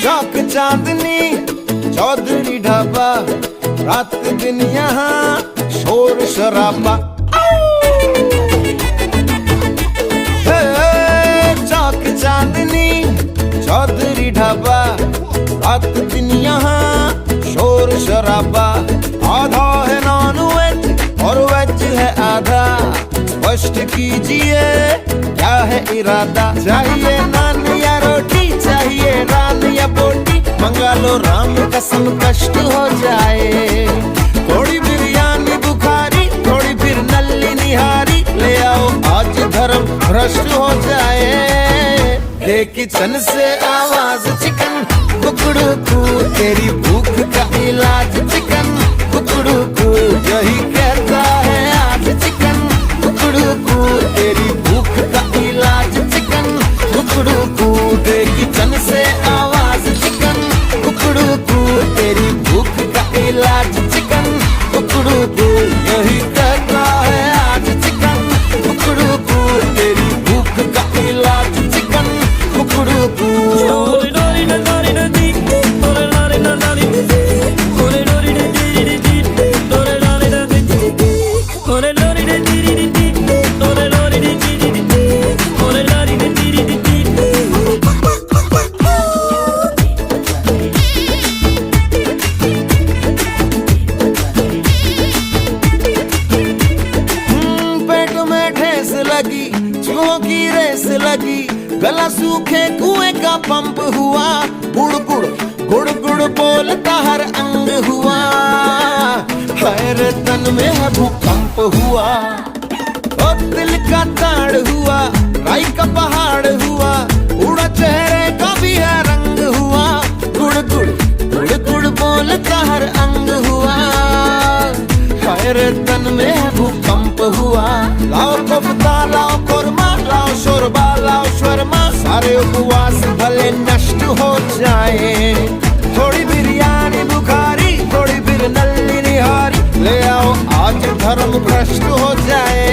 शौक चांदनी चौधरी ढाबा, रात दिन यहाँ शोर शराबा। चौक चांदनी चौधरी ढाबा, रात दिन यहाँ शोर शराबा। आधा है नॉन वेज और वेज है आधा, स्पष्ट कीजिए क्या है इरादा। चाहिए नान या रोटी, चाहिए नान या बोटी, मंगा लो राम कसम कष्ट हो जाए। थोड़ी बिरयानी बुखारी, थोड़ी फिर नल्ली निहारी, ले आओ आज धर्म भ्रष्ट हो जाए। हे किचन से आवाज चिकन कुकड़ू कू, तेरी भूख का इलाज चिकन कुकड़ू कू, यही कहता है आज चिकन कुकड़ू कू, तेरी भूख का इलाज चिकन कुकड़ू कू। हे किचन से आवाज चिकन कुकड़ू कू, तेरी भूख का इलाज चिकन कुकड़ू कू, यही कहता है आज चिकन कुकड़ू कू, तेरी भूख का इलाज चिकन कुकड़ू कू। लगी चूहों की रेस लगी, गला सूखे कुएं का पंप हुआ, गुड़ गुड़ गुड़ गुड़ बोलता हर अंग हुआ, हर तन में है भूकंप हुआ। ओ दिल का ताड़ हुआ, राई का पहाड़ हुआ, उड़ा चेहरे का भी है रंग हुआ, गुड़ गुड़ गुड़ गुड़ बोलता हर अंग हुआ, हर तन में है भूकंप हुआ। लाओ कोफ्ता लाओ कोरमा, लाओ शोरबा लाओ शर्मा, सारे उपवास भले नष्ट हो जाए। थोड़ी बिरयानी बुखारी, थोड़ी फिर नल्ली निहारी, ले आओ आज धर्म भ्रष्ट हो जाए।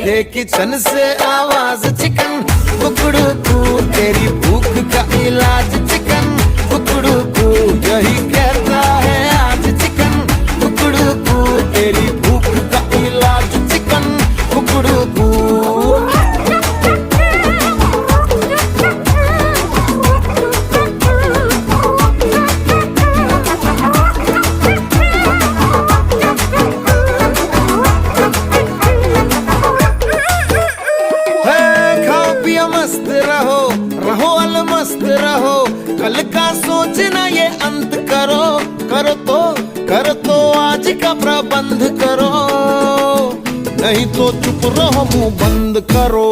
हे किचन से आवाज चिकन कुकड़ू कू, तेरी भूख का इलाज चिकन कुकड़ू कू, यही कहता है आज चिकन कुकड़ू कू, तेरी भूख का इलाज चिकन कुकड़ू कू। मस्त रहो रहो अलमस्त रहो, कल का सोचना ये अंत करो, करो तो आज का प्रबंध करो, नहीं तो चुप रहो मुंह बंद करो।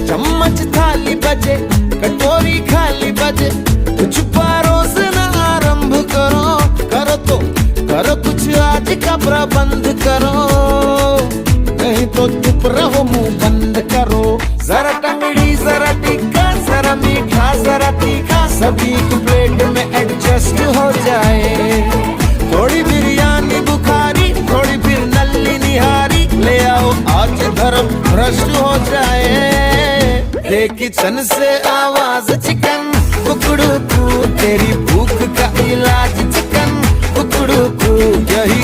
चम्मच थाली बजे कटोरी खाली बजे, कुछ परोसना आरंभ करो, करो कुछ आज का प्रबंध करो, नहीं तो चुप रहो मुंह बंद करो। जरा टंगड़ी जरा टिक्का, जरा मीठा जरा तीखा, सभी की प्लेट में एडजस्ट हो जाए। थोड़ी बिरयानी बुखारी, थोड़ी फिर नल्ली निहारी, ले आओ आज धर्म भ्रष्ट हो जाए। हे किचन से आवाज चिकन कुकड़ू कू, तेरी भूख का इलाज चिकन कुकड़ू कू, यही